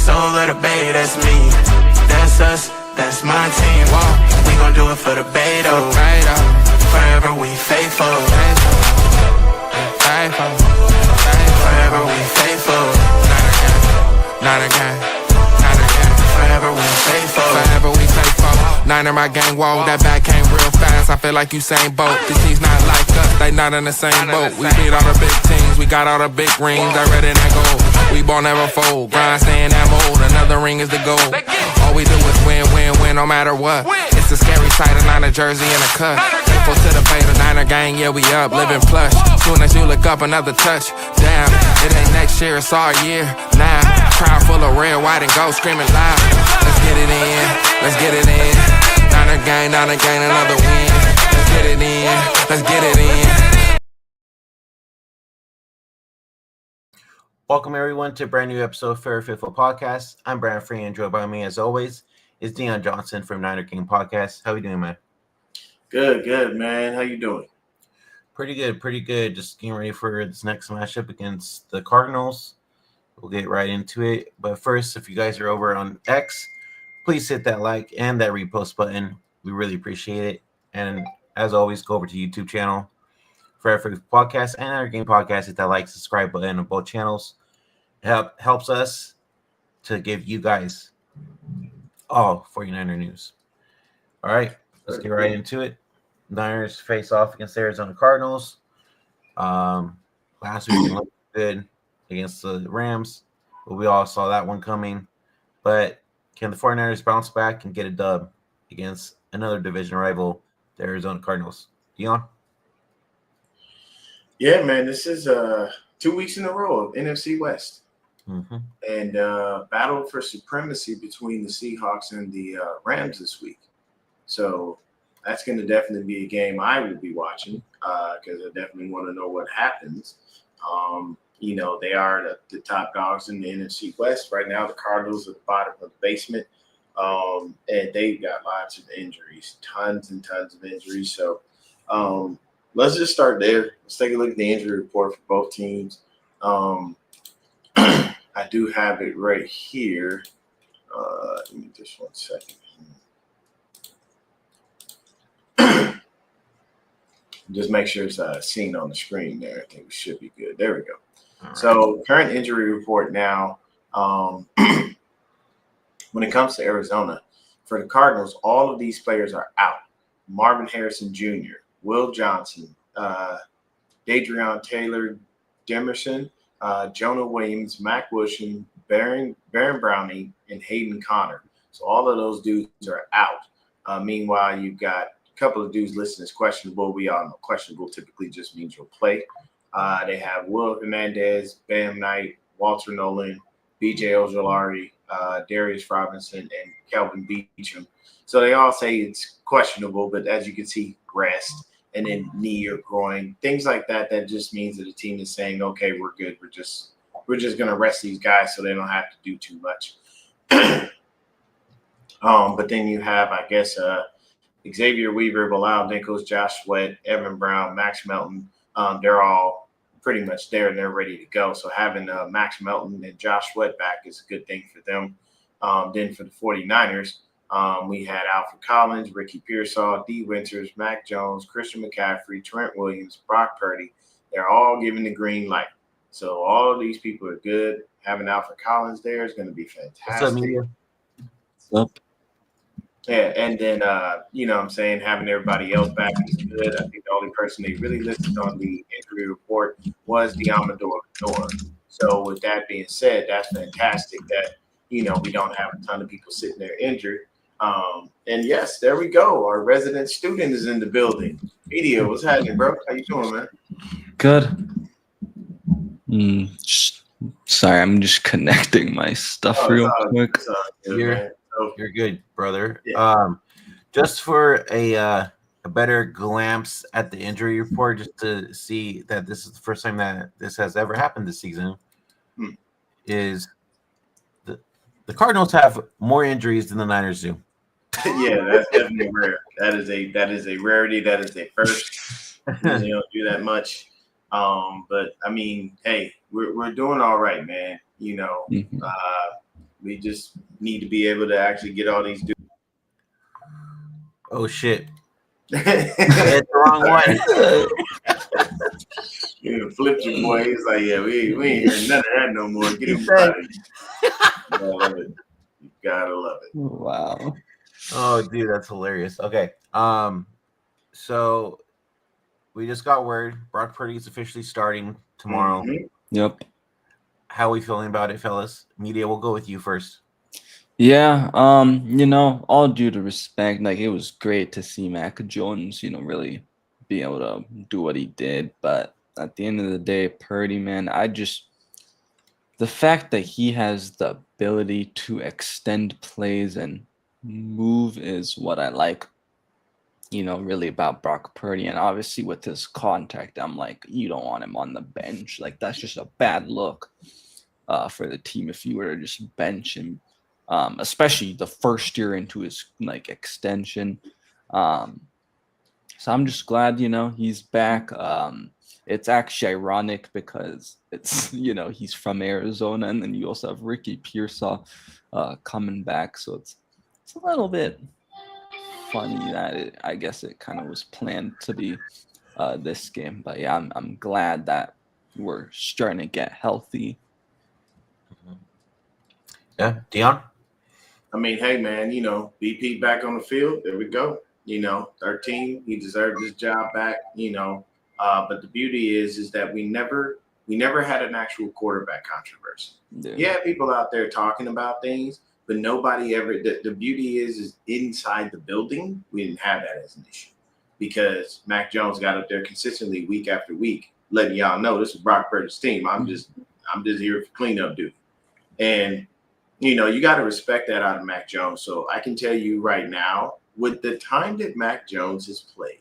soul of the bay, that's me. That's us, that's my team. Whoa. We gon' do it for the bay, though. Forever we faithful. Forever we faithful. Not again. Forever we faithful. Forever we faithful. Niner my gang, whoa, that back came real fast. I feel like Usain Bolt. These teams not like us, they not in the same boat. We beat all the big teams, we got all the big rings. That red and that gold, we ball never fold. Grind, stay in that mold, another ring is the goal. All we do is win, win, win, no matter what. It's a scary sight, a Niner jersey and a cut. Faithful to the bay, the Niner gang, yeah, we up, living plush. Soon as you look up, another touch. Damn, it ain't next year, it's our year. Now, crowd full of red, white, and gold, screaming loud. Let's get it in, let's get it in. Niner gang, another win. Let's get it in, let's get it in. Welcome everyone to a brand new episode of FF Pod Podcast. I'm Brandon Free, and joined by me as always is Dion Johnson from Niner Game Podcast. How you doing, man? Good, man. How you doing? Pretty good. Just getting ready for this next matchup against the Cardinals. We'll get right into it. But first, if you guys are over on X, please hit that like and that repost button. We really appreciate it. And as always, go over to YouTube channel for FF Podcast and Niner Game Podcast. Hit that like, subscribe button on both channels. It helps us to give you guys all 49er news. All right, let's get right into it. Niners face off against the Arizona Cardinals. Last week it looked good against the Rams, but we all saw that one coming. But can the 49ers bounce back and get a dub against another division rival, the Arizona Cardinals? Dion? Yeah, man, this is 2 weeks in a row of NFC West. Mm-hmm. And battle for supremacy between the Seahawks and the Rams this week. So that's going to definitely be a game I will be watching because I definitely want to know what happens. They are the top dogs in the NFC West. Right now, the Cardinals are at the bottom of the basement. And they've got lots of injuries, tons and tons of injuries. So let's just start there. Let's take a look at the injury report for both teams. I do have it right here. Give me just 1 second. Just make sure it's seen on the screen there. I think we should be good. There we go. Right. So current injury report now. When it comes to Arizona, for the Cardinals, all of these players are out. Marvin Harrison Jr., Will Johnson, Dadrion Taylor Demerson, Jonah Williams, Mac Wilson, Baron Browning, and Hayden Connor. So all of those dudes are out. Meanwhile, you've got a couple of dudes listed as questionable. We all know questionable typically just means you'll play. They have Will Hernandez, Bam Knight, Walter Nolan, BJ Ojolari, Darius Robinson, and Kelvin Beachum. So they all say it's questionable, but as you can see, rest. And then knee or groin, things like that. That just means that the team is saying, okay, we're good. We're just going to rest these guys so they don't have to do too much. But then you have, I guess, Xavier Weaver, Bilal Nichols, Josh Sweat, Evan Brown, Max Melton. They're all pretty much there and they're ready to go. So having Max Melton and Josh Sweat back is a good thing for them. Then for the 49ers, we had Alfred Collins, Ricky Pearsall, D. Winters, Mac Jones, Christian McCaffrey, Trent Williams, Brock Purdy. They're all giving the green light. So all of these people are good. Having Alfred Collins there is going to be fantastic. What's up, Media? What's up? Yeah, and then, what I'm saying, having everybody else back is good. I think the only person they really listed on the injury report was Amador. So with that being said, that's fantastic that, we don't have a ton of people sitting there injured. And yes, there we go. Our resident student is in the building. Media, what's happening, bro? How you doing, man? Good. Sorry, I'm just connecting my stuff real quick. You're good, brother. Yeah. Just for a better glance at the injury report, just to see that this is the first time that this has ever happened this season, is the Cardinals have more injuries than the Niners do. Yeah, that's definitely rare. That is a rarity. That is a first. They don't do that much. But I mean, hey, we're doing all right, man. We just need to be able to actually get all these dudes. Oh shit! It's the wrong one. You flipped your boy. He's like, yeah, we ain't hearing none of that no more. Get him out of here. I love it. You gotta love it. Wow. Oh, dude, that's hilarious. Okay, so we just got word Brock Purdy is officially starting tomorrow. Mhm. Yep. How are we feeling about it, fellas? Media, we'll go with you first. Yeah, all due to respect, like it was great to see Mac Jones, really be able to do what he did. But at the end of the day, Purdy, man, the fact that he has the ability to extend plays and move is what I like, really about Brock Purdy. And obviously with his contact, I'm like, you don't want him on the bench. Like that's just a bad look for the team if you were to just bench him. Especially the first year into his extension. So I'm just glad, he's back. It's actually ironic because it's, he's from Arizona, and then you also have Ricky Pearsall coming back. So it's a little bit funny that I guess it kind of was planned to be this game. But yeah, I'm glad that we're starting to get healthy. Yeah, Dion? I mean, hey, man, BP back on the field. There we go. 13, he deserved his job back, But the beauty is that we never had an actual quarterback controversy. Yeah, people out there talking about things, but nobody ever. The beauty is inside the building, we didn't have that as an issue because Mac Jones got up there consistently week after week, letting y'all know this is Brock Purdy's team. I'm just here for cleanup duty, and you got to respect that out of Mac Jones. So I can tell you right now, with the time that Mac Jones has played,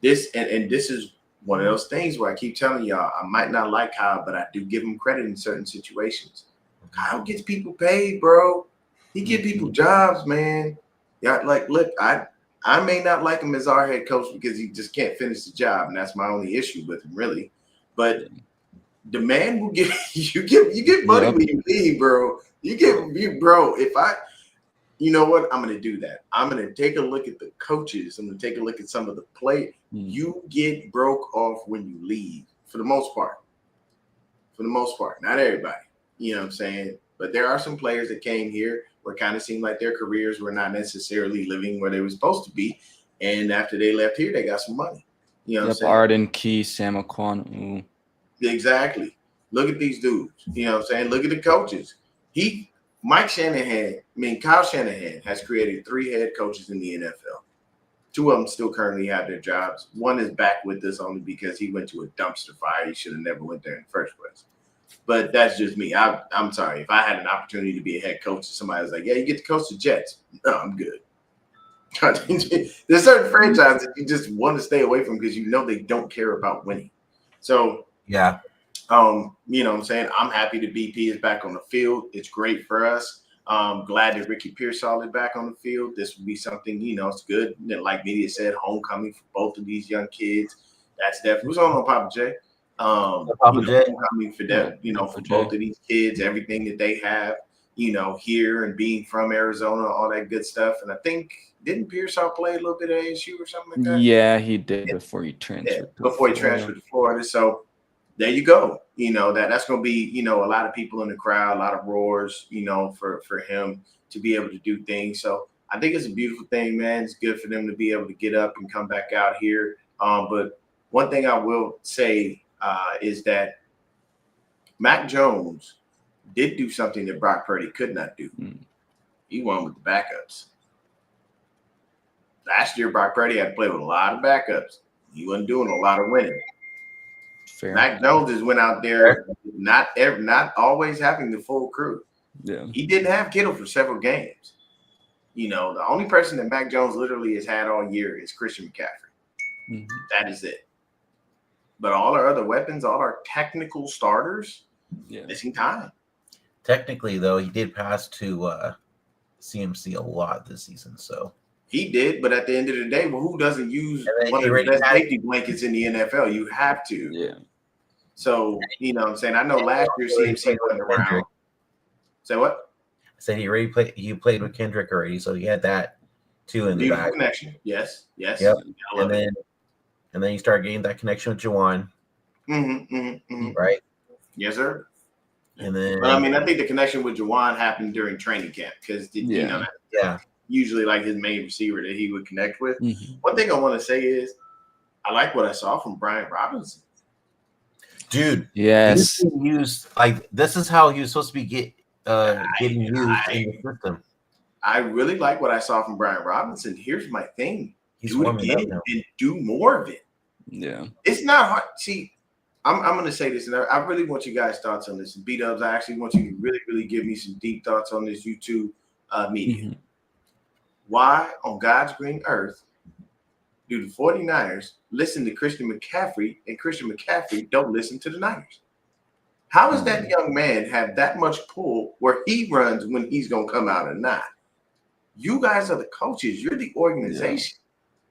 this is one of those things where I keep telling y'all, I might not like Kyle, but I do give him credit in certain situations. Kyle gets people paid, bro. He gives people jobs, man. Yeah, look, I may not like him as our head coach because he just can't finish the job, and that's my only issue with him, really. But the man will get you get money when you leave, bro. Bro. If you know what, I'm gonna do that. I'm gonna take a look at the coaches. I'm gonna take a look at some of the play. You get broke off when you leave, for the most part. For the most part, not everybody. You know what I'm saying? But there are some players that came here where it kind of seemed like their careers were not necessarily living where they were supposed to be, and after they left here, they got some money. You know what I'm saying? Arden Key, Sam Aquan. Exactly. Look at these dudes. You know what I'm saying? Look at the coaches. Kyle Shanahan has created 3 head coaches in the NFL. 2 of them still currently have their jobs. One is back with us only because he went to a dumpster fire. He should have never went there in the first place. But that's just me. I'm sorry. If I had an opportunity to be a head coach and somebody was like, yeah, you get to coach the Jets. No, I'm good. There's certain franchises that you just want to stay away from because they don't care about winning. So yeah. You know what I'm saying? I'm happy that BP is back on the field. It's great for us. Glad that Ricky Pearsall is back on the field. This would be something, it's good. Like media said, homecoming for both of these young kids. That's definitely what's on Papa J. Homecoming for them, for both of these kids, everything that they have, here and being from Arizona, all that good stuff. And I think didn't Pearsall play a little bit of ASU or something like that? Yeah, he did before he transferred. He transferred to Florida. So there you go. That's going to be, a lot of people in the crowd, a lot of roars, for him to be able to do things. So I think it's a beautiful thing, man. It's good for them to be able to get up and come back out here. But one thing I will say is that Mac Jones did do something that Brock Purdy could not do. He won with the backups. Last year, Brock Purdy had to play with a lot of backups. He wasn't doing a lot of winning. Fair. Mac Jones just went out there not always having the full crew. Yeah. He didn't have Kittle for several games. The only person that Mac Jones literally has had all year is Christian McCaffrey. Mm-hmm. That is it. But all our other weapons, all our technical starters, missing time. Technically, though, he did pass to CMC a lot this season, so. He did, but at the end of the day, who doesn't use one of the best safety blankets in the NFL? You have to. Yeah. So, what I'm saying? I know last year CMC wasn't around. Say what? I said he already played. You played with Kendrick already, so he had that too in the Beautiful back. connection. Yes. Yep. I love it. And then you start getting that connection with Juwan, right? Yes, sir. And then, But I mean, I think the connection with Juwan happened during training camp because you know, usually like his main receiver that he would connect with. One thing I want to say is, I like what I saw from Brian Robinson. Dude, yes, he's being used like this is how he was supposed to be getting used in the system. I really like what I saw from Brian Robinson. Here's my thing: He's do it warming up again now. and do more of it. Yeah, it's not hard. See, I'm going to say this, and I really want you guys' thoughts on this. B-Dubs, I actually want you to really, really give me some deep thoughts on this YouTube media. Why on God's green earth do the 49ers listen to Christian McCaffrey and Christian McCaffrey don't listen to the Niners? How does that young man have that much pull where he runs when he's going to come out or not? You guys are the coaches. You're the organization.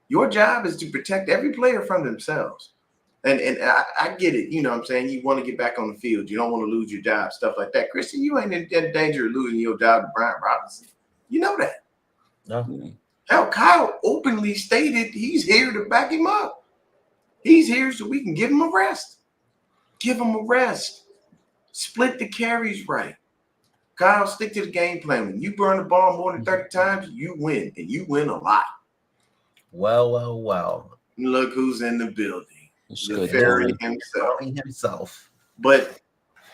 Your job is to protect every player from themselves. And I get it. You know what I'm saying? You want to get back on the field. You don't want to lose your job, stuff like that. Christian, you ain't in danger of losing your job to Brian Robinson. You know that. No. Hell, Kyle openly stated he's here to back him up. He's here so we can give him a rest. Give him a rest. Split the carries right. Kyle, stick to the game plan. When you burn the ball more than 30 times, you win. And you win a lot. Well. Look who's in the building. The fairy himself. But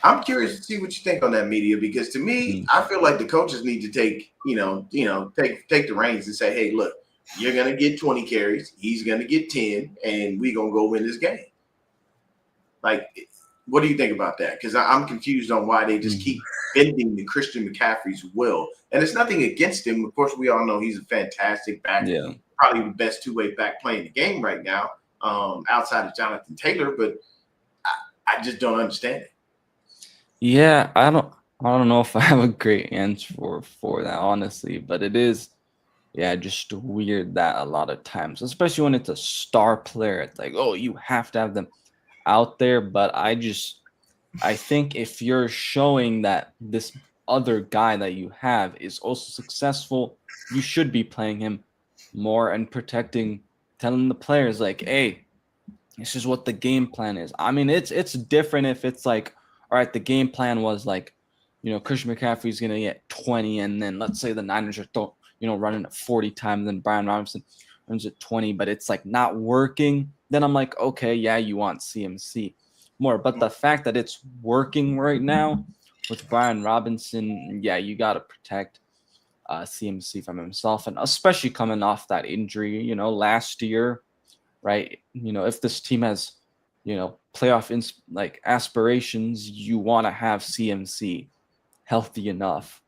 I'm curious to see what you think on that, media, because to me, I feel like the coaches need to take the reins and say, hey, look, you're gonna get 20 carries, he's gonna get 10, and we're gonna go win this game. Like, what do you think about that? Because I'm confused on why they just keep bending the Christian McCaffrey's will. And it's nothing against him. Of course, we all know he's a fantastic back, probably the best two-way back playing the game right now. Outside of Jonathan Taylor, but I just don't understand it. Yeah, I don't know if I have a great answer for that, honestly, but it is, just weird that a lot of times, especially when it's a star player, it's like, oh, you have to have them out there. But I think if you're showing that this other guy that you have is also successful, you should be playing him more and telling the players like, hey, this is what the game plan is. I mean, it's different if it's like, all right, the game plan was like, Christian McCaffrey's going to get 20, and then let's say the Niners are running it 40 times, then Brian Robinson runs it 20, but it's like not working. Then I'm like, okay, yeah, you want CMC more. But the fact that it's working right now with Brian Robinson, you got to protect CMC from himself, and especially coming off that injury, last year, right? If this team has, playoff aspirations, you want to have CMC healthy enough,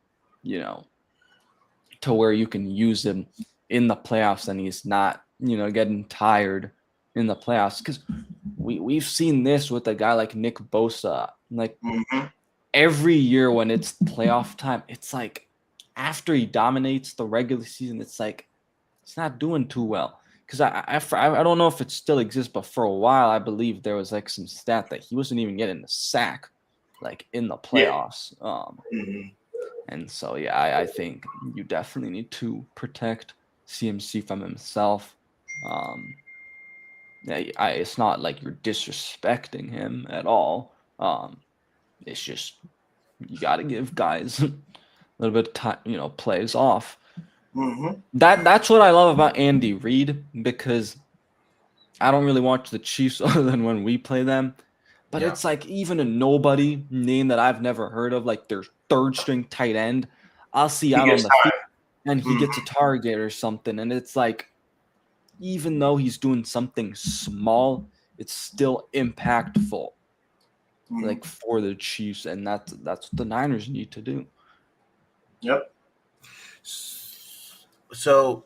to where you can use him in the playoffs and he's not, getting tired in the playoffs. Because we've seen this with a guy like Nick Bosa, every year when it's playoff time, it's like, after he dominates the regular season, it's like it's not doing too well. Because I don't know if it still exists, but for a while, I believe there was like some stat that he wasn't even getting a sack like in the playoffs. And so, I think you definitely need to protect CMC from himself. It's not like you're disrespecting him at all. It's just you got to give guys a little bit of time, plays off. That's what I love about Andy Reid, because I don't really watch the Chiefs other than when we play them. But it's like even a nobody name that I've never heard of, like their third string tight end, I'll see out on the field and he gets a target or something. And it's like, even though he's doing something small, it's still impactful, like for the Chiefs. And that's what the Niners need to do. Yep. So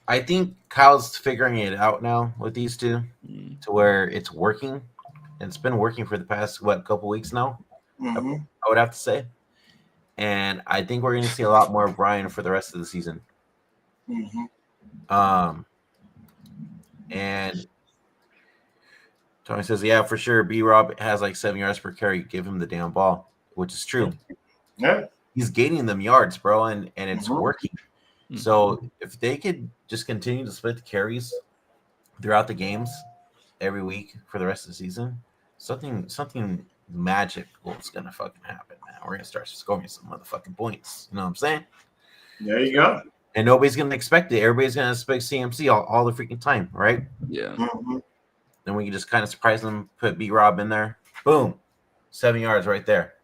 I think Kyle's figuring it out now with these two to where it's working. It's been working for the past, couple weeks now, I would have to say. And I think we're going to see a lot more of Brian for the rest of the season. And Tony says, yeah, for sure, B-Rob has like 7 yards per carry. Give him the damn ball, which is true. Yeah. He's gaining them yards, bro, and it's Mhm. working. So if they could just continue to split the carries throughout the games every week for the rest of the season, something magical is gonna fucking happen, man. We're gonna start scoring some motherfucking points. You know what I'm saying? There you go. And nobody's gonna expect it. Everybody's gonna expect CMC all the freaking time, right? Yeah. Mhm. Then we can just kind of surprise them, put B Rob in there, boom, 7 yards right there.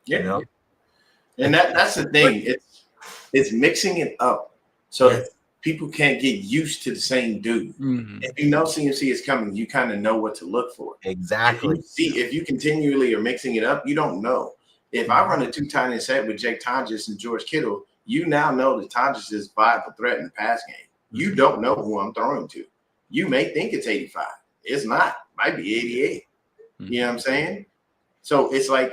Yeah. You know? And that's the thing. It's mixing it up so Yes. that people can't get used to the same dude. If you know CMC is coming, you kind of know what to look for. Exactly. If you continually are mixing it up, you don't know. If I run a 2 tight end set with Jake Tonjes and George Kittle, you now know that Tonjes is viable threat in the pass game. You don't know who I'm throwing to. You may think it's 85. It's not. Might be 88. You know what I'm saying? So it's like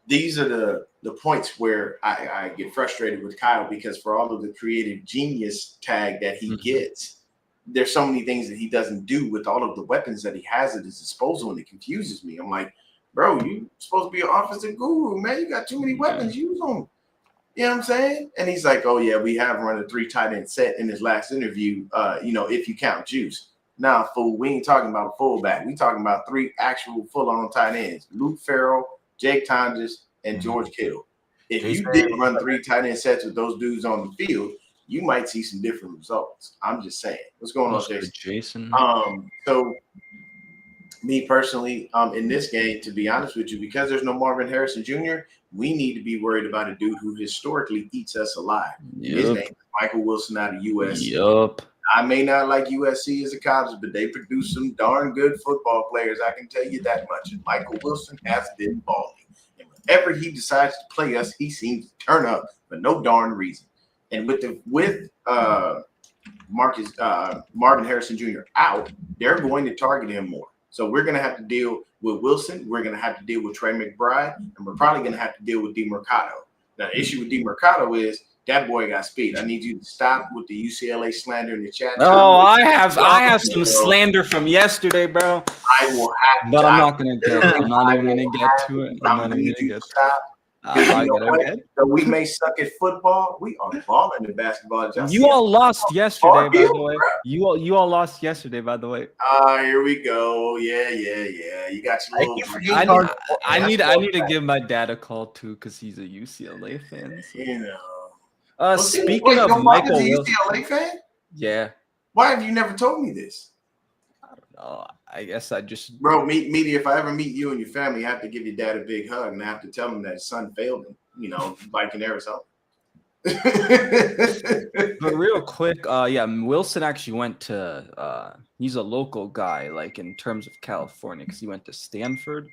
these are the points where I get frustrated with Kyle, because for all of the creative genius tag that he gets, there's so many things that he doesn't do with all of the weapons that he has at his disposal, and it confuses me. I'm like, bro, you supposed to be an offensive guru, man. You got too many weapons. Use them. You know what I'm saying? And he's like, oh, yeah, we have run a 3 tight end set in his last interview, if you count Juice. Nah, fool, we ain't talking about a fullback. We talking about 3 actual full-on tight ends. Luke Farrell, Jake Tonjes, and George Kittle. If you did run 3 tight end sets with those dudes on the field, you might see some different results. I'm just saying. What's going on, Jason? So me personally, in this game, to be honest with you, because there's no Marvin Harrison Jr., we need to be worried about a dude who historically eats us alive. His name is Michael Wilson out of USC. I may not like USC as a college, but they produce some darn good football players. I can tell you that much. And Michael Wilson has been balling. And whenever he decides to play us, he seems to turn up for no darn reason. And with Marvin Harrison Jr. out, they're going to target him more. So we're going to have to deal with Wilson. We're going to have to deal with Trey McBride, and we're probably going to have to deal with DeMercado. Now, the issue with DeMercado is that boy got speed. I need you to stop with the UCLA slander in the chat. Oh, I have some slander from yesterday, bro. I will have, but I'm not going to get. I'm not even going to get to it. I'm not even going to get to it. So we may suck at football. We are balling in basketball. You all lost yesterday, by the way. You all lost yesterday, by the way. Here we go. Yeah. You got your little. I need to give my dad a call too, because he's a UCLA fan. So. You know. Speaking of Michael Wilson, UCLA fan. Yeah. Why have you never told me this? I don't know. I guess I just media. If I ever meet you and your family, I have to give your dad a big hug, and I have to tell him that his son failed him. Like in Arizona. But real quick, Wilson actually went to. He's a local guy, like in terms of California, because he went to Stanford.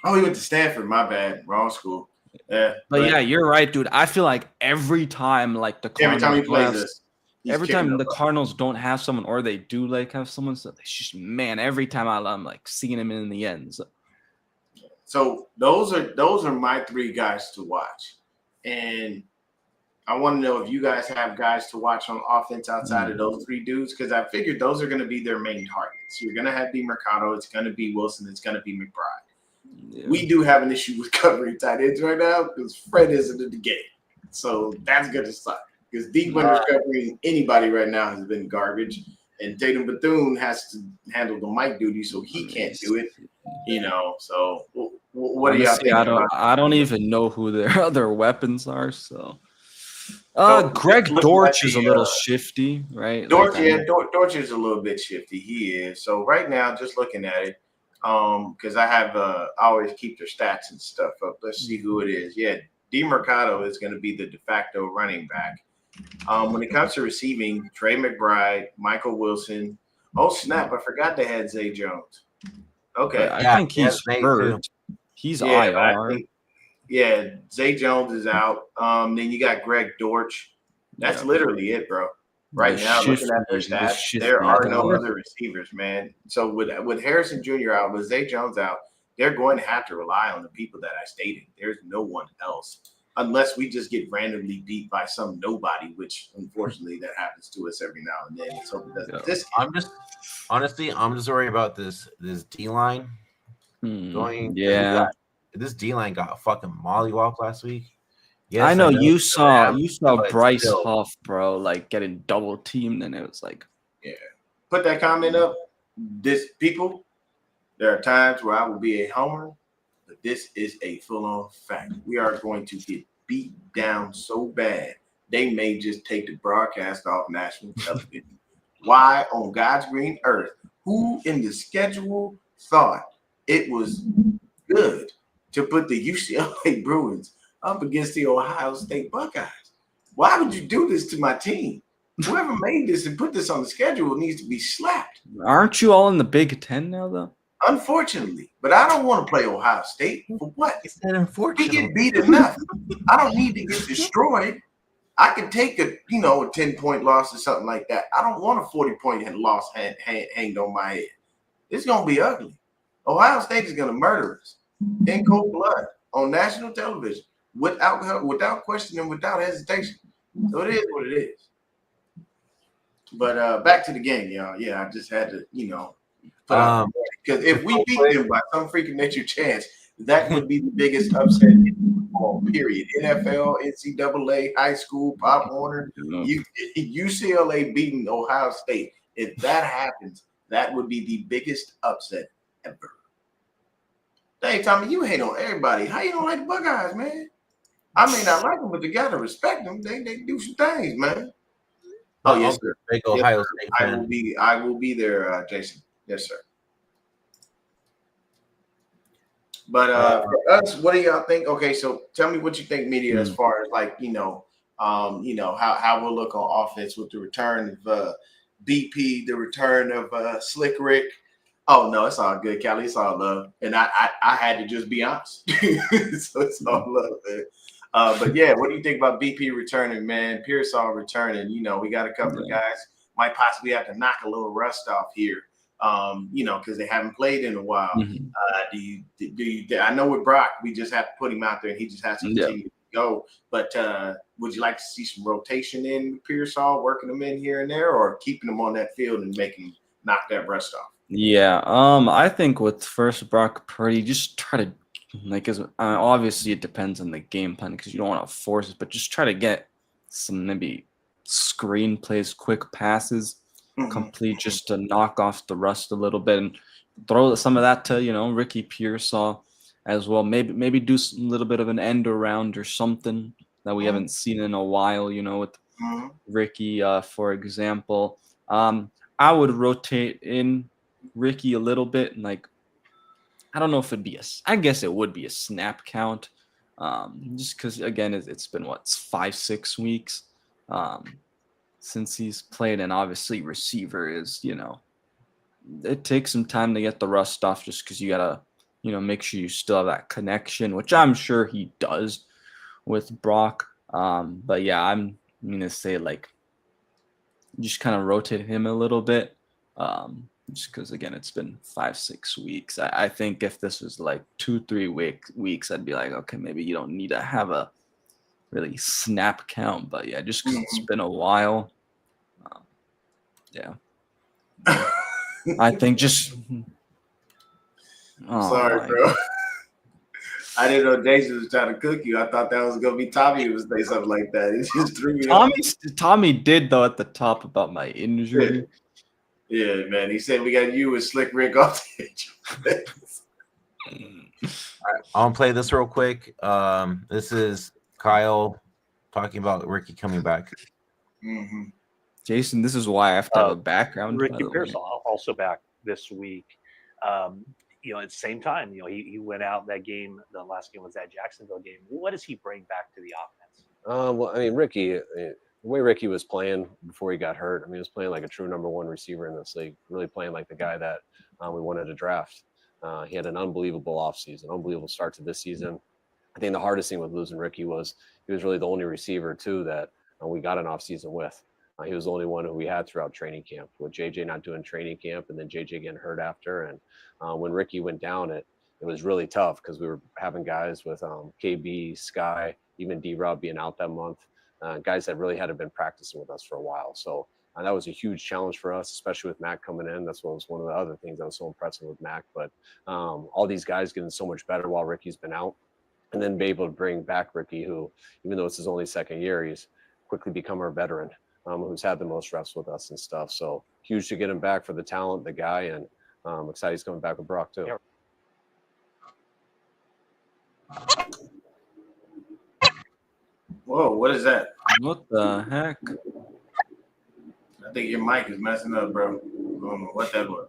Oh, he went to Stanford. My bad, wrong school. Yeah, but yeah, you're right, dude. I feel like every time, like the Cardinals, every time he plays us. Every time the Cardinals don't have someone, or they do like have someone, so every time I'm like seeing him in the end. So those are my 3 guys to watch, and I want to know if you guys have guys to watch on offense outside of those 3 dudes, because I figured those are going to be their main targets. You're going to have DeMercado, it's going to be Wilson, it's going to be McBride. Yeah. We do have an issue with covering tight ends right now because Fred isn't in the game, so that's going to suck. Because deep under covering anybody right now has been garbage, and Tatum Bethune has to handle the mic duty, so he can't do it. So what do y'all think? I don't even know who their other weapons are. So, Greg Dortch is a little shifty, right? Dortch is a little bit shifty. He is. So right now, just looking at it, because I always keep their stats and stuff up. Let's see who it is. Yeah, DeMercado is going to be the de facto running back. When it comes to receiving, Trey McBride, Michael Wilson. Oh, snap. I forgot they had Zay Jones. Okay. I think he's hurt. He's IR. Zay Jones is out. Then you got Greg Dortch. That's literally it, bro. Right now, looking at their stats, there are no other receivers, man. So with Harrison Jr. out, with Zay Jones out, they're going to have to rely on the people that I stated. There's no one else. Unless we just get randomly beat by some nobody, which unfortunately that happens to us every now and then. Let's hope it doesn't. I'm just worried about this D line going. Yeah, this D-line got fucking mollywop last week. Yes, I know you saw but Bryce still. Huff, bro, like getting double teamed, and it was like, yeah. Put that comment up. There are times where I will be a homer, but this is a full-on fact. We are going to get beat down so bad they may just take the broadcast off national television. Why on God's green earth? Who in the schedule thought it was good to put the UCLA Bruins up against the Ohio State Buckeyes? Why would you do this to my team? Whoever made this and put this on the schedule needs to be slapped. Aren't you all in the Big Ten now, though? Unfortunately, but I don't want to play Ohio State. For what? It's that unfortunate. We get beat enough. I don't need to get destroyed. I can take a 10-point loss or something like that. I don't want a 40-point loss hanged on my head. It's gonna be ugly. Ohio State is gonna murder us in cold blood on national television without question and without hesitation. So it is what it is. But back to the game, y'all. Yeah, I just had to, put out because if we beat them by some freaking nature chance, that would be the biggest upset in football, period. NFL, NCAA, high school, Pop Warner, UCLA beating Ohio State. If that happens, that would be the biggest upset ever. Dang, Tommy, you hate on everybody. How you don't like the Buckeyes, man? I may not like them, but you gotta respect them. They do some things, man. Oh yes, sir. Big Ohio State fan. I will be there, Jason. Yes, sir. But for us, what do y'all think? Okay, so tell me what you think, media, as far as like how we'll look on offense with the return of BP, the return of Slick Rick. Oh no, it's all good, Callie. It's all love, and I had to just be honest, so it's all love, man. But yeah, what do you think about BP returning, man? Pearsall returning. We got a couple of guys might possibly have to knock a little rust off here. Because they haven't played in a while. Mm-hmm. I know with Brock, we just have to put him out there and he just has to continue to go. But would you like to see some rotation in with Pearsall, working them in here and there, or keeping them on that field and making him knock that rust off? Yeah, I think with first Brock Purdy, just try to obviously it depends on the game plan because you don't want to force it, but just try to get some maybe screen plays, quick passes. Complete just to knock off the rust a little bit and throw some of that to Ricky Pearsall as well. Maybe do a little bit of an end around or something that we haven't seen in a while. with Ricky, for example. I would rotate in Ricky a little bit, and I don't know if I guess it would be a snap count, just because again it's been 5-6 weeks. Since he's played, and obviously receiver is, it takes some time to get the rust off just because you got to, make sure you still have that connection, which I'm sure he does with Brock. But yeah, I'm going to say just kind of rotate him a little bit just because, again, it's been 5-6 weeks. I think if this was 2-3 weeks, I'd be like, okay, maybe you don't need to have a really snap count. But yeah, just because it's been a while. Yeah. I think just. Sorry, bro. I didn't know Jason was trying to cook you. I thought that was going to be Tommy who would say something like that. It just threw me off. Tommy did, though, at the top about my injury. Yeah, man. He said we got you with Slick Rick off the edge. All right, I'll play this real quick. This is Kyle talking about Ricky coming back. Mm-hmm. Jason, this is why I have to have a background. Ricky Pearsall also back this week. At the same time, he went out that game. The last game was that Jacksonville game. What does he bring back to the offense? Well, I mean, Ricky, the way Ricky was playing before he got hurt, he was playing like a true number one receiver in this league, really playing like the guy that we wanted to draft. He had an unbelievable offseason, unbelievable start to this season. I think the hardest thing with losing Ricky was he was really the only receiver, too, that we got an offseason with. He was the only one who we had throughout training camp, with JJ not doing training camp and then JJ getting hurt after. And when Ricky went down, it was really tough because we were having guys with KB, Sky, even D-Rob being out that month, guys that really hadn't been practicing with us for a while. So That was a huge challenge for us, especially with Mac coming in. That's what was one of the other things that was so impressive with Mac. But all these guys getting so much better while Ricky's been out, and then be able to bring back Ricky, who, even though it's his only second year, he's quickly become our veteran, who's had the most reps with us and stuff. So huge to get him back for the talent, the guy, and excited he's coming back with Brock too. Yeah. Whoa, what is that? What the heck? I think your mic is messing up, bro. I don't know what that was.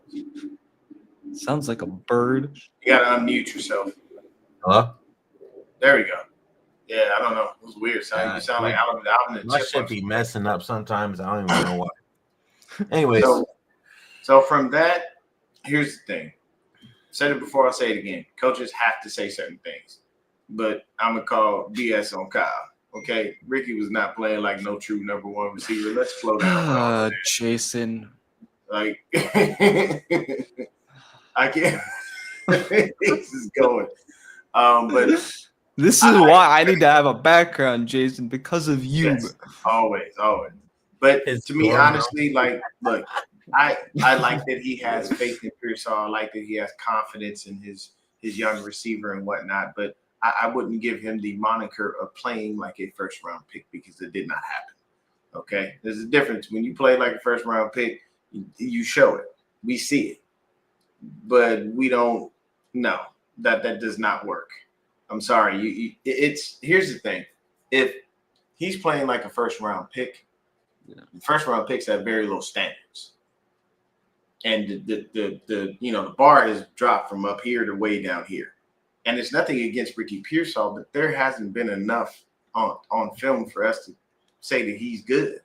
Sounds like a bird. You gotta unmute yourself. Hello? There we go. Yeah, I don't know. It was weird. You sound like out in the My shit be messing up sometimes. I don't even know why. Anyways. So from that, here's the thing. Said it before, I'll say it again. Coaches have to say certain things. But I'm going to call BS on Kyle. Okay? Ricky was not playing like no true number one receiver. Let's slow down. Jason. Like, I can't. This is going. But this is why I need to have a background, Jason, because of you. Yes, always. But to me, honestly, like, look, I like that he has faith in Pearsall. I like that he has confidence in his young receiver and whatnot. But I wouldn't give him the moniker of playing like a first round pick because it did not happen. Okay, there's a difference when you play like a first round pick. You show it, we see it, but we don't. No, that does not work. I'm sorry. Here's the thing: if he's playing like a first round pick, first round picks have very low standards, and the bar has dropped from up here to way down here. And it's nothing against Ricky Pearsall, but there hasn't been enough on film for us to say that he's good.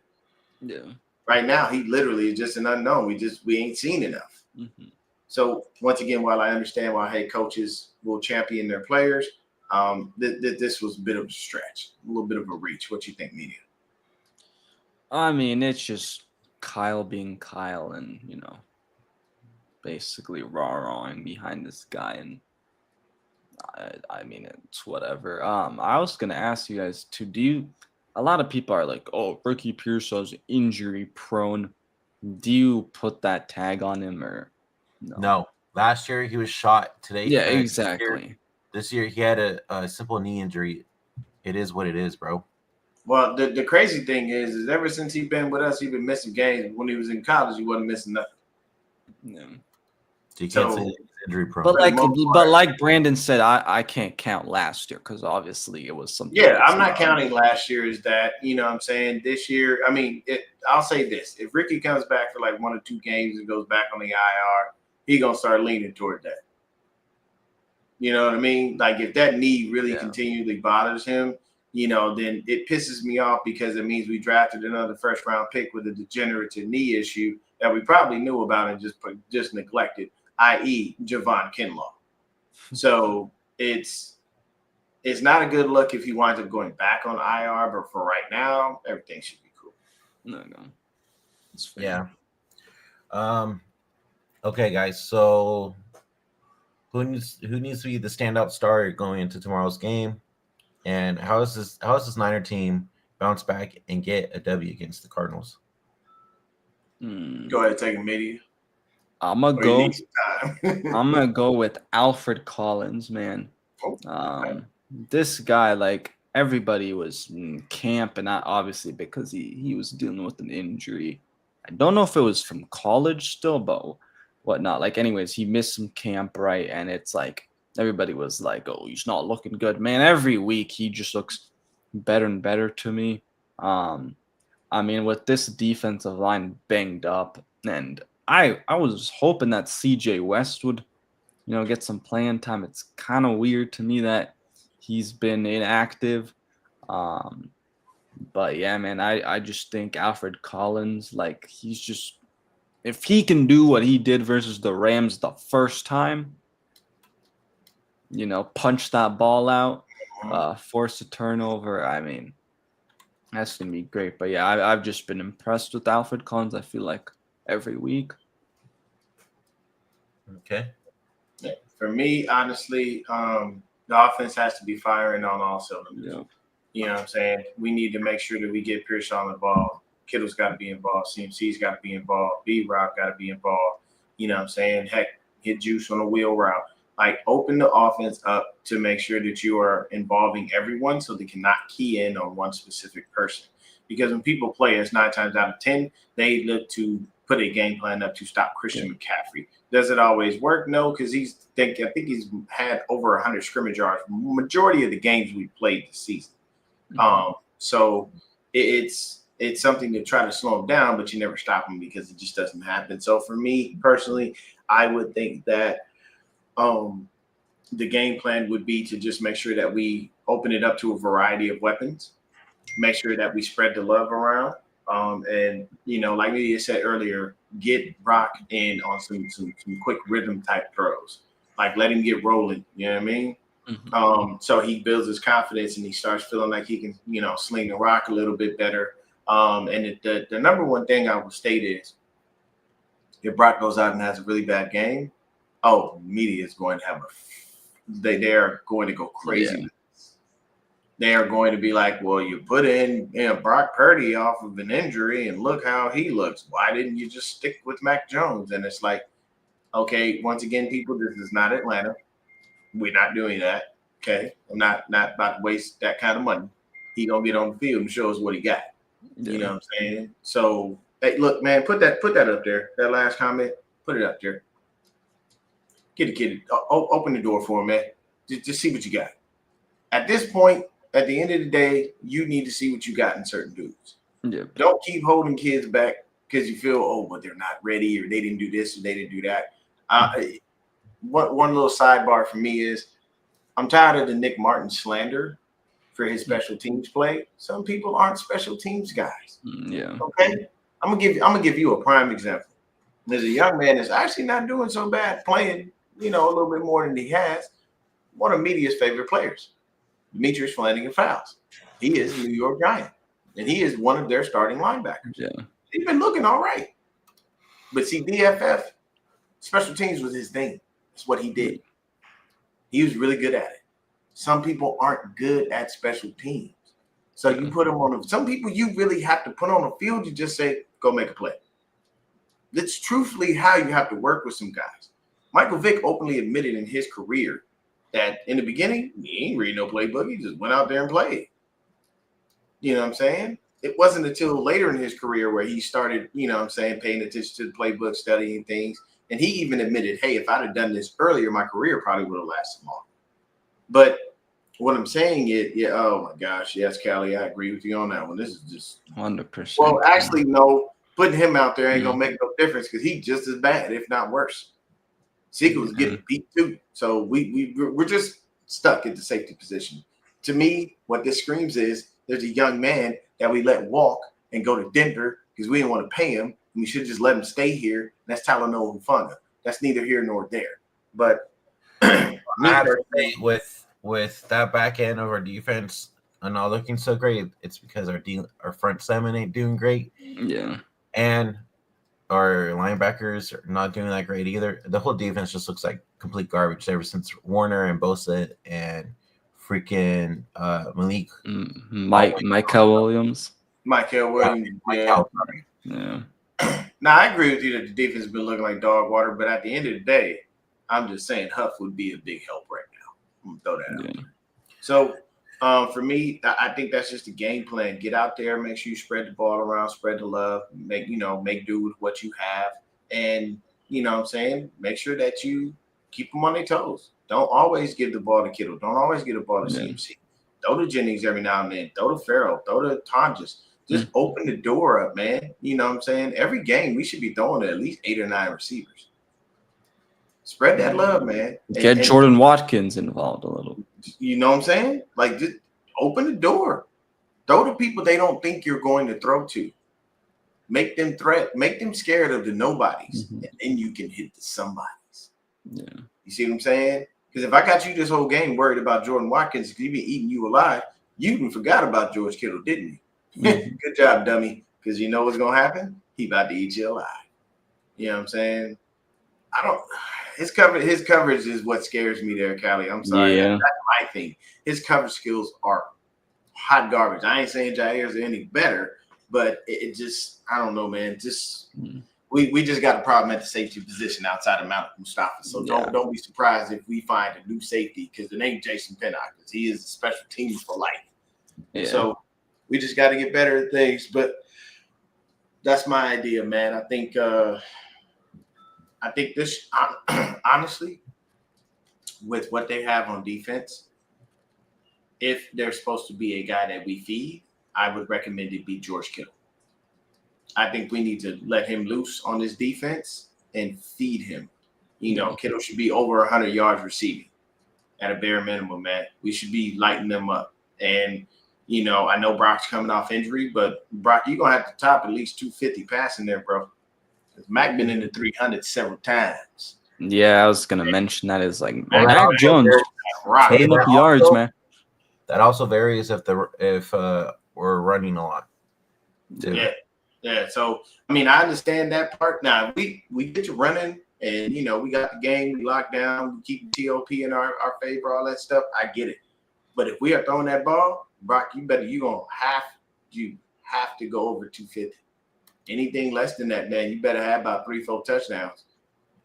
Yeah. Right now, he literally is just an unknown. We ain't seen enough. Mm-hmm. So once again, while I understand why head coaches will champion their players, this was a bit of a stretch, a little bit of a reach. What you think, media? I mean, it's just Kyle being Kyle and, basically rah-rahing behind this guy. And I mean, it's whatever. I was going to ask you guys too, a lot of people are like, oh, Ricky Pearsall's injury prone. Do you put that tag on him or no? No. Last year he was shot. Today. Yeah, exactly. This year he had a simple knee injury. It is what it is, bro. Well, the crazy thing is ever since he's been with us, he's been missing games. When he was in college, he wasn't missing nothing. Yeah. So you can't say he's injury prone. But like Brandon said, I can't count last year because obviously it was something. Yeah, I'm not counting last year as that. You know what I'm saying? This year, I mean, I'll say this. If Ricky comes back for like 1 or 2 games and goes back on the IR, he's going to start leaning toward that. You know what I mean? Like if that knee really continually bothers him, then it pisses me off because it means we drafted another first round pick with a degenerative knee issue that we probably knew about and just neglected, i.e. Javon Kinlaw. So it's not a good look if he winds up going back on IR, but for right now, everything should be cool. No. It's fair. Yeah. Okay, guys. So who needs to be the standout star going into tomorrow's game? And how is this Niner team bounce back and get a W against the Cardinals? Go ahead, take a media. I'm gonna go with Alfred Collins, man. This guy, like everybody was in camp, and obviously because he was dealing with an injury. I don't know if it was from college still, but whatnot. Like, anyways, he missed some camp, right? And it's like everybody was like, "Oh, he's not looking good, man." Every week he just looks better and better to me. I mean, with this defensive line banged up, and I was hoping that CJ West would, get some playing time. It's kind of weird to me that he's been inactive. But yeah, man, I just think Alfred Collins, like, he's just, if he can do what he did versus the Rams the first time, punch that ball out, force a turnover, I mean, that's going to be great. But yeah, I've just been impressed with Alfred Collins, I feel like, every week. Okay. Yeah. For me, honestly, the offense has to be firing on all cylinders. Yeah. You know what I'm saying? We need to make sure that we get Pearsall the ball Kittle's got to be involved. CMC's got to be involved. B-Rock got to be involved. You know what I'm saying? Heck, hit Juice on a wheel route. Like, open the offense up to make sure that you are involving everyone so they cannot key in on one specific person. Because when people play us 9 times out of 10, they look to put a game plan up to stop Christian McCaffrey. Does it always work? No, because I think he's had over 100 scrimmage yards majority of the games we played this season. So it's something to try to slow him down, but you never stop him because it just doesn't happen. So for me personally, I would think that the game plan would be to just make sure that we open it up to a variety of weapons, make sure that we spread the love around. And, you know, like Media said earlier, get Brock in on some quick rhythm type throws. Like, let him get rolling, you know what I mean? So he builds his confidence and he starts feeling like he can, you know, sling the rock a little bit better. And the number one thing I will state is, if Brock goes out and has a really bad game, media is going to have they are going to go crazy. Yeah. They are going to be like, well, you put in Brock Purdy off of an injury and look how he looks. Why didn't you just stick with Mac Jones? And it's like, okay, once again, people, this is not Atlanta. We're not doing that. Okay. I'm not about to waste that kind of money. He gonna get on the field and show us what he got. Yeah. You know what I'm saying? So, hey, look, man, put that up there. That last comment, put it up there. Get the kid, open the door for him, man. Just see what you got. At this point, at the end of the day, you need to see what you got in certain dudes. Yeah. Don't keep holding kids back because you feel, but they're not ready, or they didn't do this, or they didn't do that. One little sidebar for me is, I'm tired of the Nick Martin slander for his special teams play. Some people aren't special teams guys. Yeah. Okay. I'm gonna give you a prime example. There's a young man that's actually not doing so bad playing, a little bit more than he has. One of media's favorite players, Demetrius Flanagan-Fowles. He is a New York Giant, and he is one of their starting linebackers. Yeah. He's been looking all right. But see, DFF, special teams was his thing. That's what he did. He was really good at it. Some people aren't good at special teams. So you put them on some people you really have to put on the field. You just say, go make a play. That's truthfully how you have to work with some guys. Michael Vick openly admitted in his career that in the beginning, he ain't read no playbook. He just went out there and played. You know what I'm saying? It wasn't until later in his career where he started, paying attention to the playbook, studying things. And he even admitted, hey, if I'd have done this earlier, my career probably would have lasted longer. But what I'm saying is, oh my gosh, yes, Callie, I agree with you on that one. This is just 100%. Well, actually, no, putting him out there ain't gonna make no difference because he's just as bad, if not worse. Zeke was getting beat too, so we're just stuck at the safety position. To me, what this screams is there's a young man that we let walk and go to Denver because we didn't want to pay him. We should just let him stay here. And that's Talanoa Hufanga. That's neither here nor there. But I have to say, with that back end of our defense and not looking so great, it's because our front seven ain't doing great. Yeah. And our linebackers are not doing that great either. The whole defense just looks like complete garbage ever since Warner and Bosa and freaking Malik. Michael Williams. Michael Williams. Yeah. Now, I agree with you that the defense has been looking like dog water, but at the end of the day, I'm just saying Huff would be a big help right now. I'm going to throw that out. So, for me, I think that's just a game plan. Get out there, make sure you spread the ball around, spread the love, make do with what you have. And, make sure that you keep them on their toes. Don't always give the ball to Kittle. Don't always give the ball to CMC. Throw to Jennings every now and then. Throw to Farrell. Throw to Tonjes. Just open the door up, man. You know what I'm saying? Every game, we should be throwing to at least 8 or 9 receivers. Spread that love, man. Get Jordan Watkins involved a little. You know what I'm saying? Like, just open the door. Throw to people they don't think you're going to throw to. Make them make them scared of the nobodies, and then you can hit the somebodies. Yeah. You see what I'm saying? Because if I got you this whole game worried about Jordan Watkins, because he's been eating you alive, you even forgot about George Kittle, didn't you? Good job, dummy. Because you know what's going to happen? He about to eat you alive. You know what I'm saying? His coverage is what scares me there, Callie. I'm sorry. Yeah. That's my thing. His coverage skills are hot garbage. I ain't saying Jair's any better, but it just, I don't know, man. Just we just got a problem at the safety position outside of Malik Mustafa. So don't be surprised if we find a new safety, because it ain't Jason Pinnock, because he is a special team for life. Yeah. So we just got to get better at things. But that's my idea, man. I think this, honestly, with what they have on defense, if there's supposed to be a guy that we feed, I would recommend it be George Kittle. I think we need to let him loose on this defense and feed him. You know, Kittle should be over 100 yards receiving at a bare minimum, man. We should be lighting them up. And, you know, I know Brock's coming off injury, but Brock, you're going to have to top at least 250 passing there, bro. Mac been in the 300 several times. Yeah, I was going to mention that is like Mac Jones putting up yards, man. That also varies if we're running a lot, too. Yeah. So, I mean, I understand that part. Now, we get you running, and, you know, we got the game, we lock down, we keep TOP in our favor, all that stuff. I get it. But if we are throwing that ball, Brock, you have to go over 250. Anything less than that, man, you better have about 3-4 touchdowns.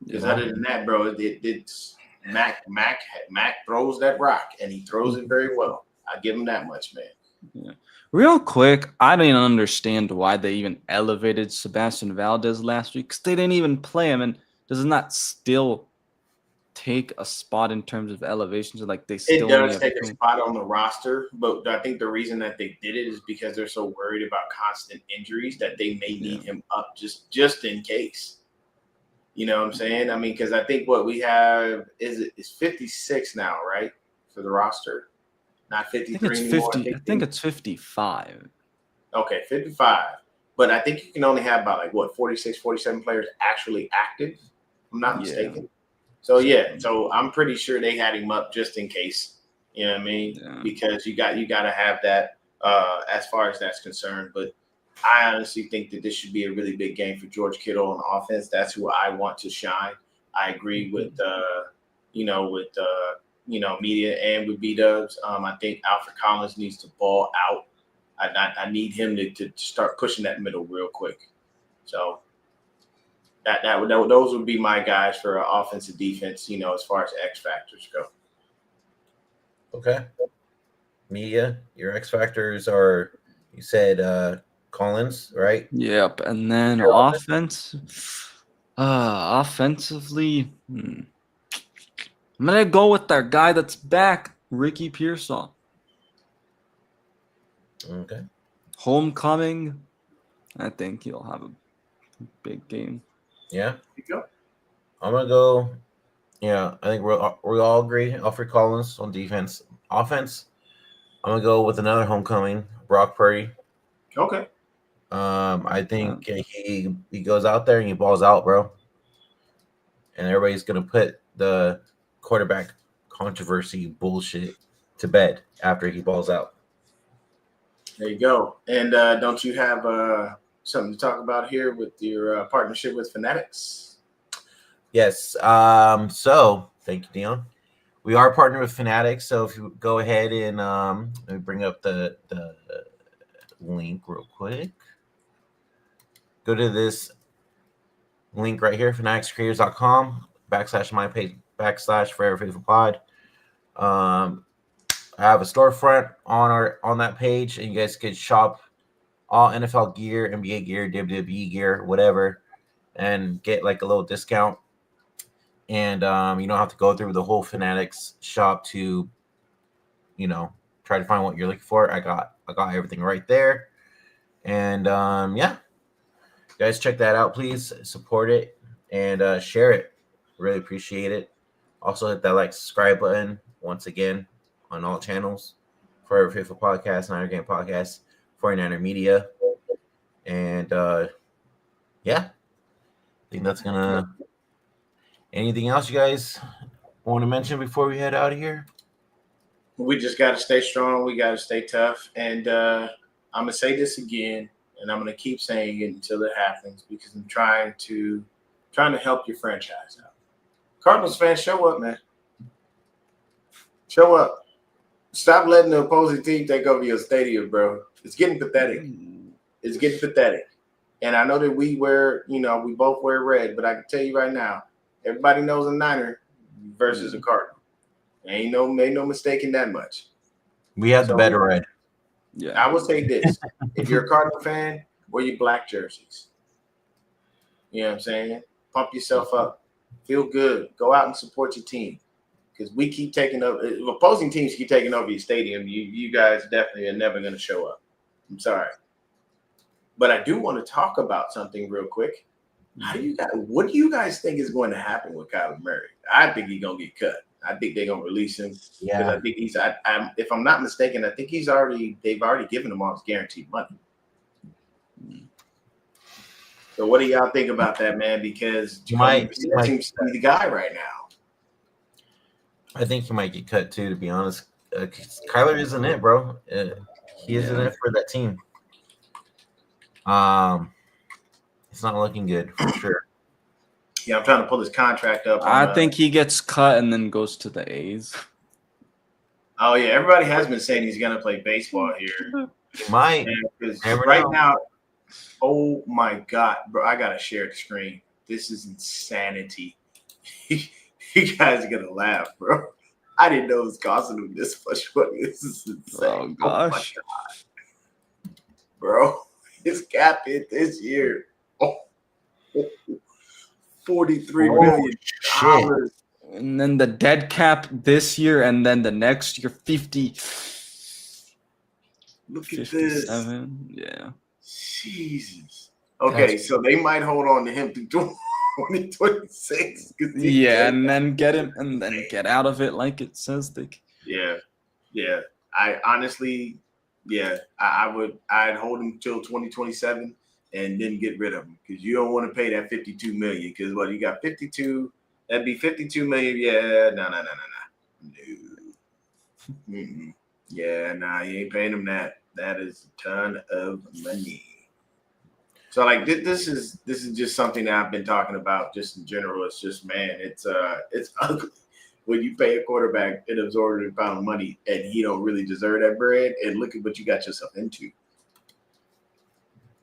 Because other than that, bro, it's Mac throws that rock, and he throws it very well. I give him that much, man. Yeah. Real quick, I didn't understand why they even elevated Sebastian Valdez last week, because they didn't even play him, and does not still take a spot in terms of elevation? So like they still it does take a spot on the roster, but I think the reason that they did it is because they're so worried about constant injuries that they may need him up just in case. You know what I'm saying? I mean, because I think what we have is 56 now, right, for the roster. Not 53 anymore. I think it's 55. Okay, 55. But I think you can only have about 46, 47 players actually active, if I'm not mistaken. So so I'm pretty sure they had him up just in case. You know what I mean? Yeah. Because you got to have that as far as that's concerned. But I honestly think that this should be a really big game for George Kittle on offense. That's who I want to shine. I agree with media and with B-Dubs. I think Alfred Collins needs to ball out. I need him to start pushing that middle real quick. So those would be my guys for offensive defense, you know, as far as X factors go. Okay. Media, your X factors are, you said Collins, right? Yep. And then offensively, I'm going to go with our guy that's back, Ricky Pearsall. Okay. Homecoming, I think he'll have a big game. Yeah. There you go. I'm going to go, I think we all agree, Alfred Collins on defense. Offense, I'm going to go with another homecoming, Brock Purdy. Okay. I think he goes out there and he balls out, bro. And everybody's going to put the quarterback controversy bullshit to bed after he balls out. There you go. And don't you have something to talk about here with your partnership with Fanatics? Yes. So thank you, Dion. We are partnered with Fanatics. So if you go ahead and let me bring up the link real quick. Go to this link right here, fanaticscreators.com/my page /Forever Faithful Pod. I have a storefront on that page, and you guys could shop all NFL gear, NBA gear, WWE gear, whatever, and get like a little discount. And you don't have to go through the whole Fanatics shop to, try to find what you're looking for. I got everything right there. And you guys check that out, please. Support it and share it. Really appreciate it. Also hit that subscribe button once again on all channels. Forever Faithful Podcast, Niner Game Podcast, 49er Media. And I think that's gonna. Anything else you guys want to mention before we head out of here? We just got to stay strong. We got to stay tough. And I'm going to say this again, and I'm going to keep saying it until it happens, because I'm trying to help your franchise out. Cardinals fans, show up, man. Show up. Stop letting the opposing team take over your stadium, bro. It's getting pathetic. It's getting pathetic. And I know that we both wear red, but I can tell you right now, everybody knows a Niner versus a Cardinal. Ain't no mistake in that much. We have the better red. Yeah. I will say this. If you're a Cardinal fan, wear your black jerseys. You know what I'm saying? Pump yourself up. Feel good. Go out and support your team. Because we keep taking over. Opposing teams keep taking over your stadium. You guys definitely are never going to show up. I'm sorry. But I do want to talk about something real quick. What do you guys think is going to happen with Kyler Murray? I think he's going to get cut. I think they're going to release him. Yeah. I think if I'm not mistaken, I think they've already given him all his guaranteed money. So what do y'all think about that, man? Because Jacoby seems to be the guy right now. I think he might get cut too, to be honest. Kyler isn't it, bro. He isn't it for that team. It's not looking good for sure. Yeah, I'm trying to pull his contract up. I think he gets cut and then goes to the A's. Oh yeah, everybody has been saying he's gonna play baseball here. He might. Now, oh my God, bro, I gotta share the screen. This is insanity. You guys are gonna laugh, bro. I didn't know it was costing him this much money. This is insane. Oh gosh, bro, his cap hit this year. $43 million. And then the dead cap this year, and then the next year 50. Look at 57. this. Yeah. Jesus. Okay, so they might hold on to him through 2026. Yeah, and then get him, and then get out of it, like it says. Yeah. I honestly, I'd hold him till 2027 and then get rid of him, because you don't want to pay that $52 million. Because you got 52. That'd be $52 million. Yeah, no. Mm-mm. Yeah, you ain't paying him that. That is a ton of money. So this is just something that I've been talking about just in general. It's just, man, it's ugly when you pay a quarterback an absorbent amount of money and he don't really deserve that bread. And look at what you got yourself into.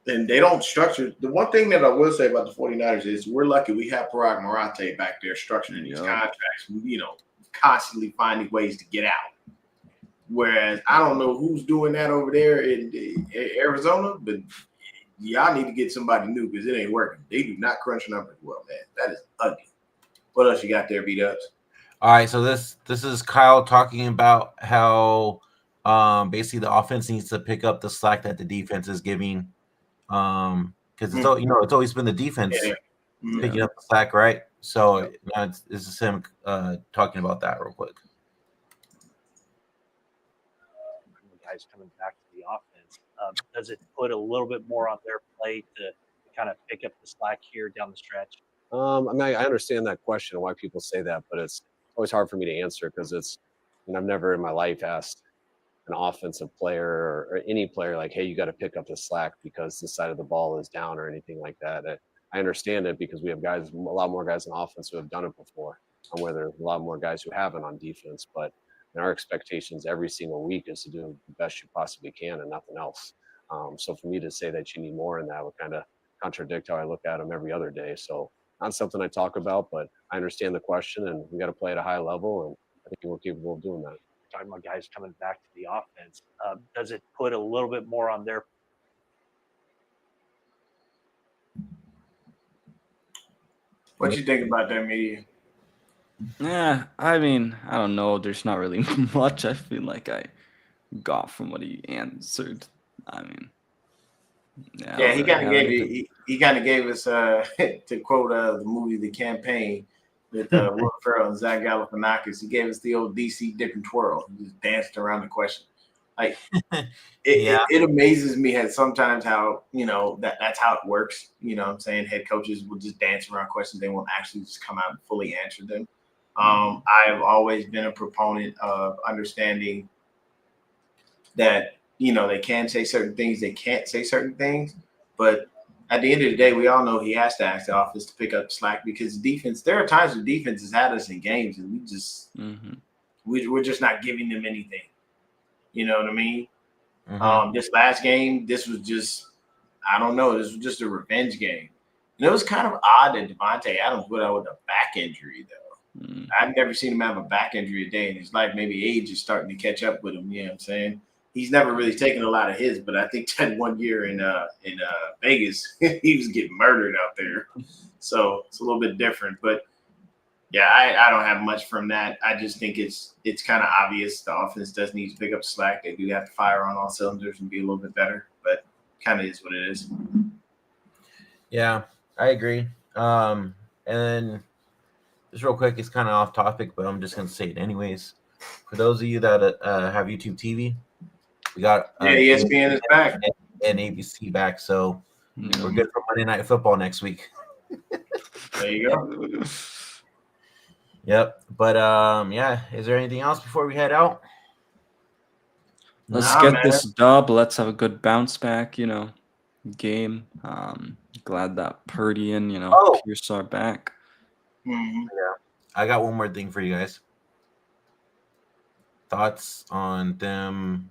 And they don't structure. The one thing that I will say about the 49ers is we're lucky we have Parag Marate back there structuring these contracts, constantly finding ways to get out. Whereas I don't know who's doing that over there in Arizona, but y'all need to get somebody new, because it ain't working. They do not crunch numbers well, man. That is ugly. What else you got there, B-Dubs? All right, so this is Kyle talking about how basically the offense needs to pick up the slack that the defense is giving. Because it's always been the defense picking up the slack, right? So this is him talking about that real quick. Guys coming back to the offense, does it put a little bit more on their plate to kind of pick up the slack here down the stretch? I understand that question and why people say that, but it's always hard for me to answer, because I've never in my life asked an offensive player or any player like, hey, you got to pick up the slack because the side of the ball is down or anything like that. I understand it because we have a lot more guys in offense who have done it before, and where there's a lot more guys who haven't on defense. But our expectations every single week is to do the best you possibly can and nothing else. So for me to say that you need more in that would kind of contradict how I look at them every other day. So not something I talk about, but I understand the question, and we got to play at a high level, and I think we're capable of doing that. Talking about guys coming back to the offense, does it put a little bit more on their? What you think about that, media? Yeah, I mean, I don't know. There's not really much I feel like I got from what he answered. I mean, he kind of gave us to quote the movie The Campaign with Will Ferrell and Zach Galifianakis. He gave us the old DC dip and twirl. He just danced around the question. Like it amazes me sometimes how that's how it works. You know what I'm saying? Head coaches will just dance around questions. They won't actually just come out and fully answer them. I've always been a proponent of understanding that they can say certain things, they can't say certain things, but at the end of the day, we all know he has to ask the offense to pick up slack, because defense. There are times when defense has had us in games and we just we're just not giving them anything. You know what I mean? Mm-hmm. This last game, this was just I don't know. This was just a revenge game. And it was kind of odd that Devontae Adams went out with a back injury, though. I've never seen him have a back injury a day in his life. Maybe age is starting to catch up with him. You know what I'm saying? He's never really taken a lot of his, but I think that one year in Vegas, he was getting murdered out there. So it's a little bit different. But, yeah, I don't have much from that. I just think it's kind of obvious the offense does need to pick up slack. They do have to fire on all cylinders and be a little bit better, but kind of is what it is. Yeah, I agree. And then just real quick, it's kind of off topic, but I'm just going to say it anyways. For those of you that have YouTube TV, we got ESPN is back and ABC back, so we're good for Monday Night Football next week. There you go. Yep. But yeah, is there anything else before we head out? Let's get this dub. Let's have a good bounce back, game. Glad that Purdy and Pearsall are back. Mm-hmm. Yeah. I got one more thing for you guys. Thoughts on them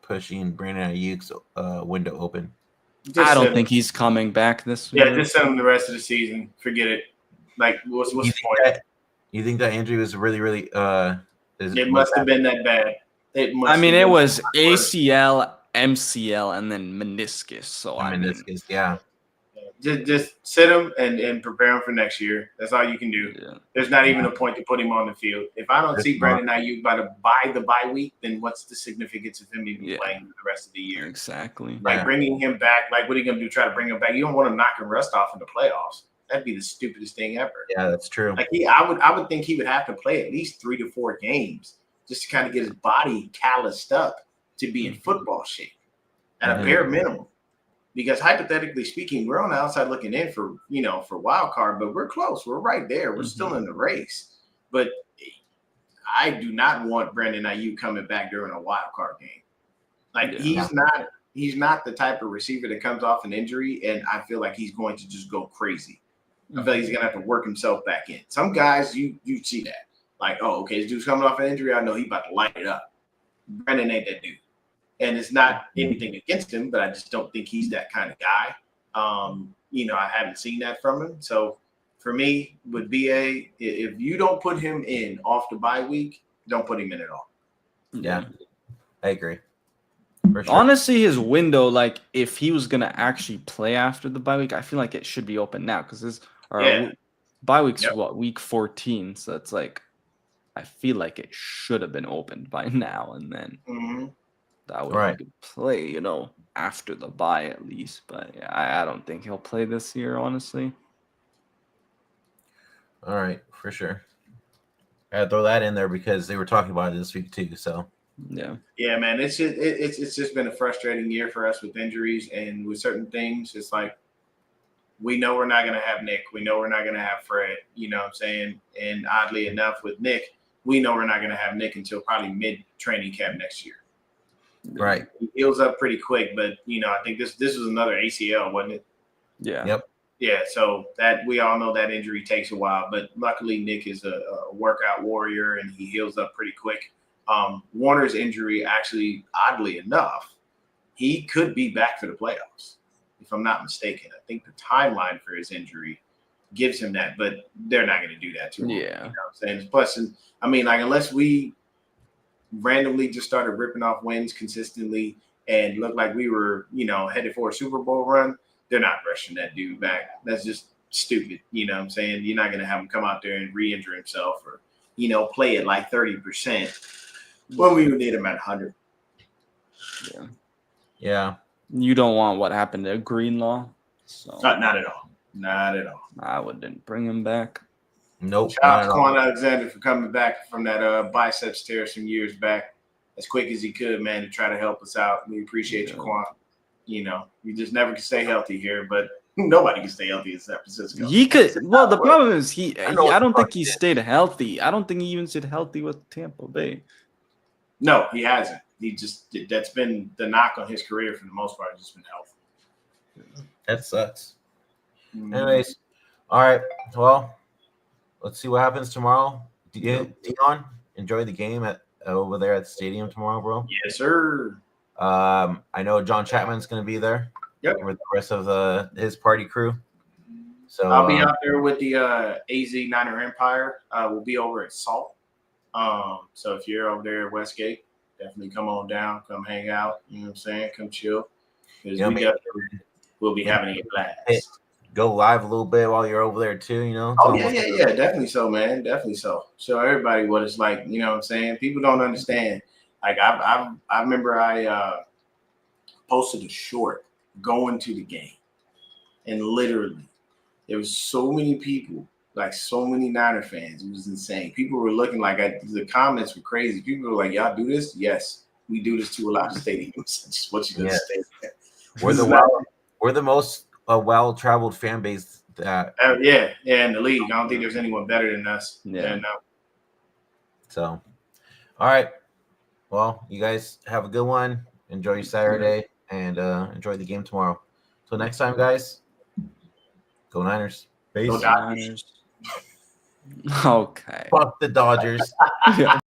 pushing Brandon Ayuk's window open? I don't think he's coming back this week. Yeah, just send him the rest of the season. Forget it. Like, what's the point? You think that injury was really, really it must have been that bad. It was ACL, MCL, and then meniscus. So meniscus, yeah. Just sit him and prepare him for next year. That's all you can do. Yeah. There's not even a point to put him on the field. If I don't see Brandon Ayuk by the bye week, then what's the significance of him even playing for the rest of the year? Exactly. Like bringing him back, like what are you going to do? Try to bring him back? You don't want to knock him rust off in the playoffs. That'd be the stupidest thing ever. Yeah, that's true. Like I would think he would have to play at least 3 to 4 games just to kind of get his body calloused up to be in football shape at a bare minimum. Because hypothetically speaking, we're on the outside looking in for wild card, but we're close. We're right there. We're still in the race. But I do not want Brandon Ayuk coming back during a wild card game. Like he's not the type of receiver that comes off an injury, and I feel like he's going to just go crazy. I feel like he's gonna have to work himself back in. Some guys you see that. Like, oh, okay, this dude's coming off an injury. I know he's about to light it up. Brandon ain't that dude. And it's not anything against him, but I just don't think he's that kind of guy. I haven't seen that from him. So for me, with BA, if you don't put him in off the bye week, don't put him in at all. Yeah, I agree. Sure. Honestly, his window, like if he was gonna actually play after the bye week, I feel like it should be open now because his bye week's week 14, so it's like I feel like it should have been opened by now, and then that would be play, after the bye at least. But yeah, I don't think he'll play this year, honestly. All right, for sure. I had to throw that in there because they were talking about it this week too. So. Yeah, man. It's just been a frustrating year for us with injuries and with certain things. It's like we know we're not gonna have Nick. We know we're not gonna have Fred. You know what I'm saying? And oddly enough, with Nick, we know we're not gonna have Nick until probably mid-training camp next year. Right. He heals up pretty quick, but I think this was another ACL, wasn't it? Yeah. Yep. Yeah, so that we all know that injury takes a while, but luckily Nick is a workout warrior and he heals up pretty quick. Warner's injury, actually, oddly enough, he could be back for the playoffs, if I'm not mistaken. I think the timeline for his injury gives him that, but they're not going to do that to him. Yeah. You know what I'm saying? Plus, unless we randomly just started ripping off wins consistently and looked like we were, headed for a Super Bowl run, they're not rushing that dude back. That's just stupid. You know what I'm saying? You're not going to have him come out there and re-injure himself or, play at like 30%. When we would need him at 100. Yeah. You don't want what happened to Greenlaw. So not at all. Not at all. I wouldn't bring him back. Nope. Shout out to Quan Alexander for coming back from that biceps tear some years back as quick as he could, man, to try to help us out. We appreciate you, Quan. We just never can stay healthy here, but nobody can stay healthy in San Francisco. He could. Well, the problem is I don't think he stayed healthy. I don't think he even stayed healthy with Tampa Bay. No, he hasn't. That's been the knock on his career for the most part. Just been health. That sucks. Anyways, all right. Well, let's see what happens tomorrow. Dion, enjoy the game over there at the stadium tomorrow, bro. Yes, sir. I know John Chapman's going to be there. Yep. with the rest of his party crew. So I'll be out there with the AZ Niner Empire. We'll be over at Salt. So if you're over there at Westgate, definitely come on down, come hang out. You know what I'm saying? Come chill. Because we'll be having a blast. Go live a little bit while you're over there too, you know? Oh, yeah. Definitely so, man. Definitely so. Show everybody what it's like. You know what I'm saying? People don't understand. Like, I remember I posted a short going to the game. And literally, there was so many people, like so many Niner fans. It was insane. People were looking like the comments were crazy. People were like, y'all do this? Yes, we do this to a lot of stadiums. I just want you to understand that. We're the most well-traveled fan base that in the league. I don't think there's anyone better than us. Yeah. So, all right. Well, you guys have a good one. Enjoy your Saturday and enjoy the game tomorrow. So next time, guys, go Niners. Go Niners. Okay. Fuck the Dodgers. Yeah.